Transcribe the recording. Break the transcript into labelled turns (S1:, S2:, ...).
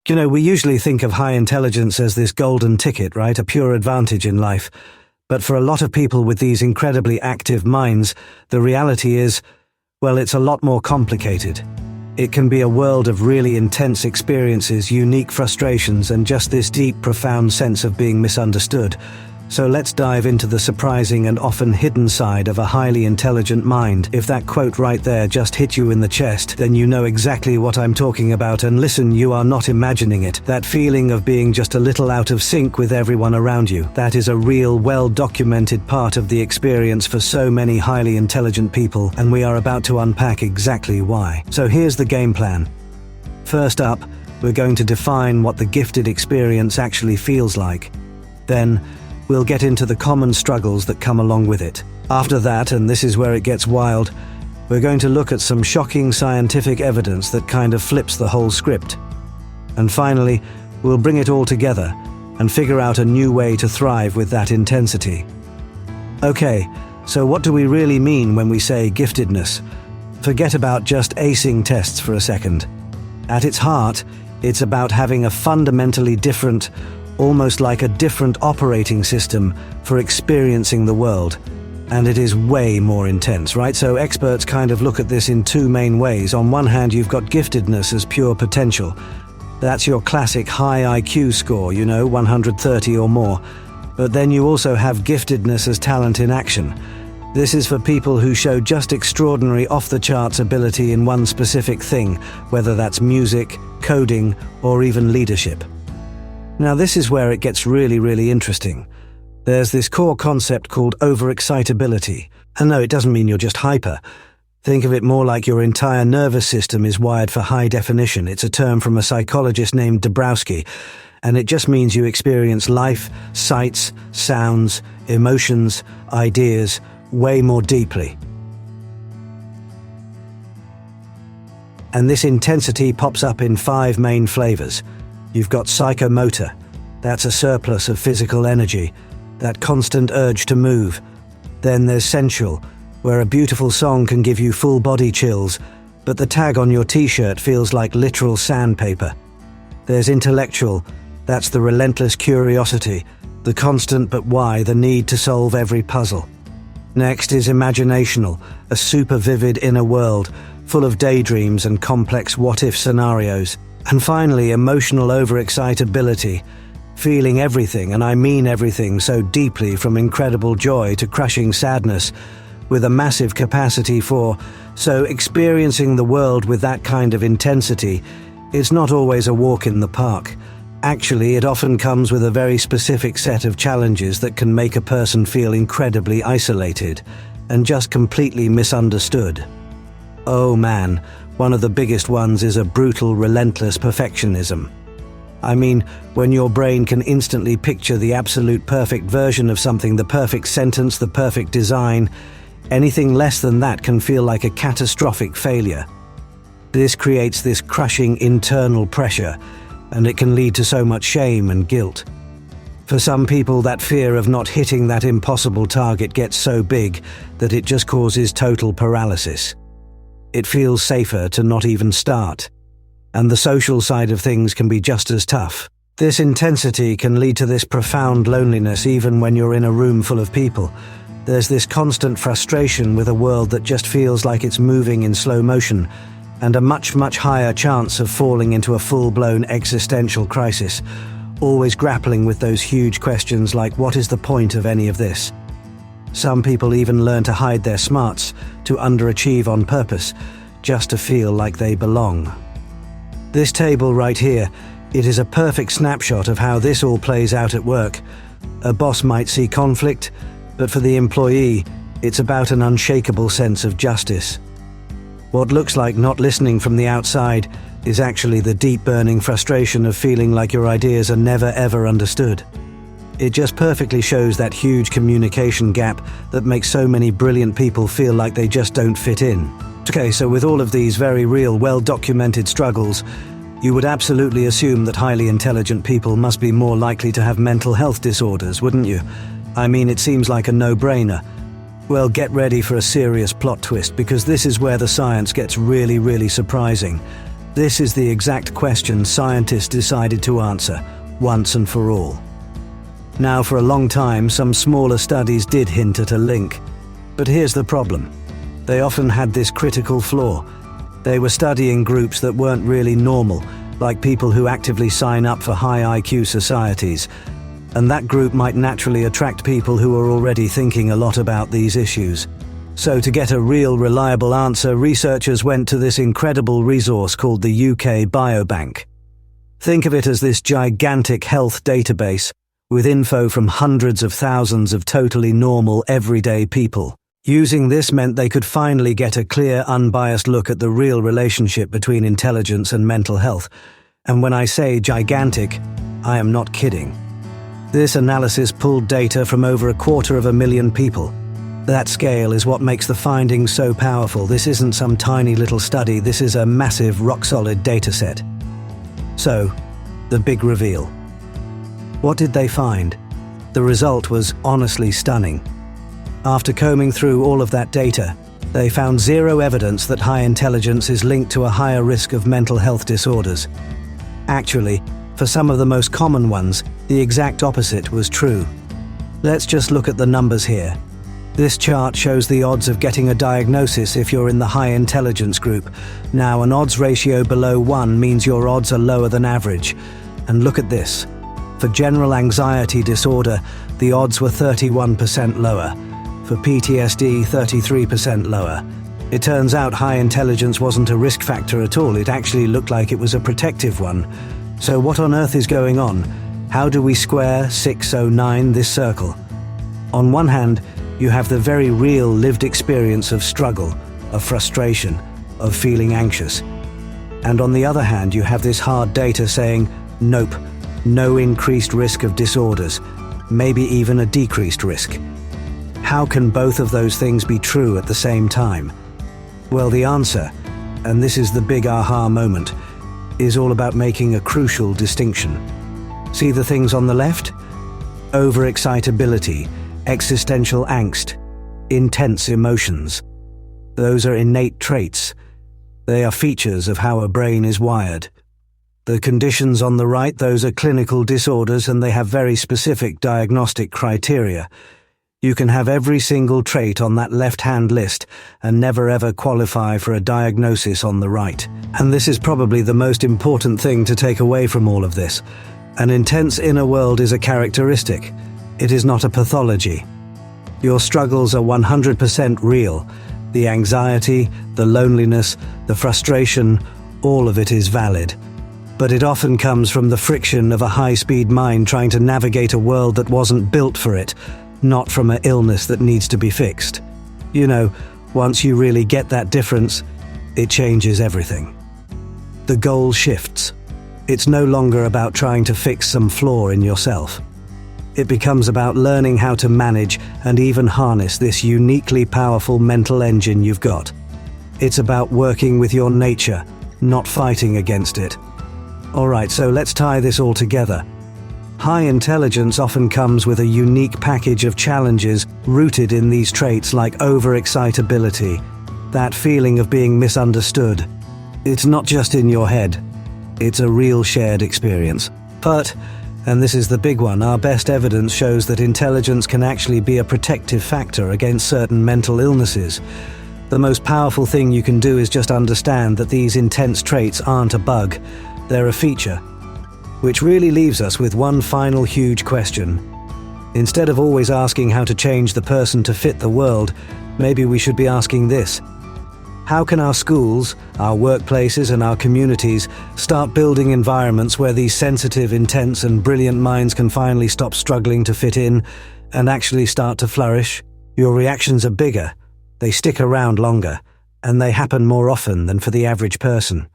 S1: We usually think of high intelligence as this golden ticket, right? A pure advantage in life. But for a lot of people with these incredibly active minds, the reality is, well, it's a lot more complicated. It can be a world of really intense experiences, unique frustrations, and just this deep, profound sense of being misunderstood. So let's dive into the surprising and often hidden side of a highly intelligent mind. If that quote right there just hit you in the chest, then you know exactly what I'm talking about. And listen, you are not imagining it. That feeling of being just a little out of sync with everyone around you. That is a real, well-documented part of the experience for so many highly intelligent people, and we are about to unpack exactly why. So here's the game plan. First up, we're going to define what the gifted experience actually feels like. Then, we'll get into the common struggles that come along with it. After that, and this is where it gets wild, we're going to look at some shocking scientific evidence that kind of flips the whole script. And finally, we'll bring it all together and figure out a new way to thrive with that intensity. Okay, so what do we really mean when we say giftedness? Forget about just acing tests for a second. At its heart, it's about having a fundamentally different, almost like a different operating system for experiencing the world. And it is way more intense, right? So experts kind of look at this in two main ways. On one hand, you've got giftedness as pure potential. That's your classic high IQ score, 130 or more. But then you also have giftedness as talent in action. This is for people who show just extraordinary off-the-charts ability in one specific thing, whether that's music, coding, or even leadership. Now this is where it gets really, really interesting. There's this core concept called overexcitability. And no, it doesn't mean you're just hyper. Think of it more like your entire nervous system is wired for high definition. It's a term from a psychologist named Dabrowski, and it just means you experience life, sights, sounds, emotions, ideas way more deeply. And this intensity pops up in 5 main flavors. You've got psychomotor. That's a surplus of physical energy, that constant urge to move. Then there's sensual, where a beautiful song can give you full body chills, but the tag on your t-shirt feels like literal sandpaper. There's intellectual. That's the relentless curiosity, the constant but why, the need to solve every puzzle. Next is imaginational, a super vivid inner world, full of daydreams and complex what-if scenarios. And finally, emotional overexcitability, feeling everything, and I mean everything, so deeply, from incredible joy to crushing sadness, with a massive capacity for, so experiencing the world with that kind of intensity, it's not always a walk in the park. Actually, it often comes with a very specific set of challenges that can make a person feel incredibly isolated and just completely misunderstood. Oh man, one of the biggest ones is a brutal, relentless perfectionism. I mean, when your brain can instantly picture the absolute perfect version of something, the perfect sentence, the perfect design, anything less than that can feel like a catastrophic failure. This creates this crushing internal pressure, and it can lead to so much shame and guilt. For some people, that fear of not hitting that impossible target gets so big that it just causes total paralysis. It feels safer to not even start. And the social side of things can be just as tough. This intensity can lead to this profound loneliness even when you're in a room full of people. There's this constant frustration with a world that just feels like it's moving in slow motion, and a much, much higher chance of falling into a full-blown existential crisis, always grappling with those huge questions like, what is the point of any of this? Some people even learn to hide their smarts, to underachieve on purpose, just to feel like they belong. This table right here, it is a perfect snapshot of how this all plays out at work. A boss might see conflict, but for the employee, it's about an unshakable sense of justice. What looks like not listening from the outside is actually the deep burning frustration of feeling like your ideas are never ever understood. It just perfectly shows that huge communication gap that makes so many brilliant people feel like they just don't fit in. Okay, so with all of these very real, well-documented struggles, you would absolutely assume that highly intelligent people must be more likely to have mental health disorders, wouldn't you? I mean, it seems like a no-brainer. Well, get ready for a serious plot twist, because this is where the science gets really, really surprising. This is the exact question scientists decided to answer, once and for all. Now, for a long time, some smaller studies did hint at a link. But here's the problem. They often had this critical flaw. They were studying groups that weren't really normal, like people who actively sign up for high IQ societies. And that group might naturally attract people who are already thinking a lot about these issues. So to get a real reliable answer, researchers went to this incredible resource called the UK Biobank. Think of it as this gigantic health database with info from hundreds of thousands of totally normal, everyday people. Using this meant they could finally get a clear, unbiased look at the real relationship between intelligence and mental health. And when I say gigantic, I am not kidding. This analysis pulled data from over 250,000 people. That scale is what makes the findings so powerful. This isn't some tiny little study, this is a massive, rock-solid dataset. So, the big reveal. What did they find? The result was honestly stunning. After combing through all of that data, they found zero evidence that high intelligence is linked to a higher risk of mental health disorders. Actually, for some of the most common ones, the exact opposite was true. Let's just look at the numbers here. This chart shows the odds of getting a diagnosis if you're in the high intelligence group. Now, an odds ratio below 1 means your odds are lower than average. And look at this. For general anxiety disorder, the odds were 31% lower. For PTSD, 33% lower. It turns out high intelligence wasn't a risk factor at all, it actually looked like it was a protective one. So what on earth is going on? How do we square 609 this circle? On one hand, you have the very real lived experience of struggle, of frustration, of feeling anxious. And on the other hand, you have this hard data saying, nope, no increased risk of disorders, maybe even a decreased risk. How can both of those things be true at the same time? Well, the answer, and this is the big aha moment, is all about making a crucial distinction. See the things on the left? Overexcitability, existential angst, intense emotions. Those are innate traits. They are features of how a brain is wired. The conditions on the right, those are clinical disorders, and they have very specific diagnostic criteria. You can have every single trait on that left-hand list and never ever qualify for a diagnosis on the right. And this is probably the most important thing to take away from all of this. An intense inner world is a characteristic. It is not a pathology. Your struggles are 100% real. The anxiety, the loneliness, the frustration, all of it is valid. But it often comes from the friction of a high-speed mind trying to navigate a world that wasn't built for it, not from an illness that needs to be fixed. You know, once you really get that difference, it changes everything. The goal shifts. It's no longer about trying to fix some flaw in yourself. It becomes about learning how to manage and even harness this uniquely powerful mental engine you've got. It's about working with your nature, not fighting against it. Alright, so let's tie this all together. High intelligence often comes with a unique package of challenges rooted in these traits like overexcitability, that feeling of being misunderstood. It's not just in your head, it's a real shared experience. But, and this is the big one, our best evidence shows that intelligence can actually be a protective factor against certain mental illnesses. The most powerful thing you can do is just understand that these intense traits aren't a bug, they're a feature. Which really leaves us with one final huge question. Instead of always asking how to change the person to fit the world, maybe we should be asking this. How can our schools, our workplaces and our communities start building environments where these sensitive, intense and brilliant minds can finally stop struggling to fit in and actually start to flourish? Your reactions are bigger, they stick around longer, and they happen more often than for the average person.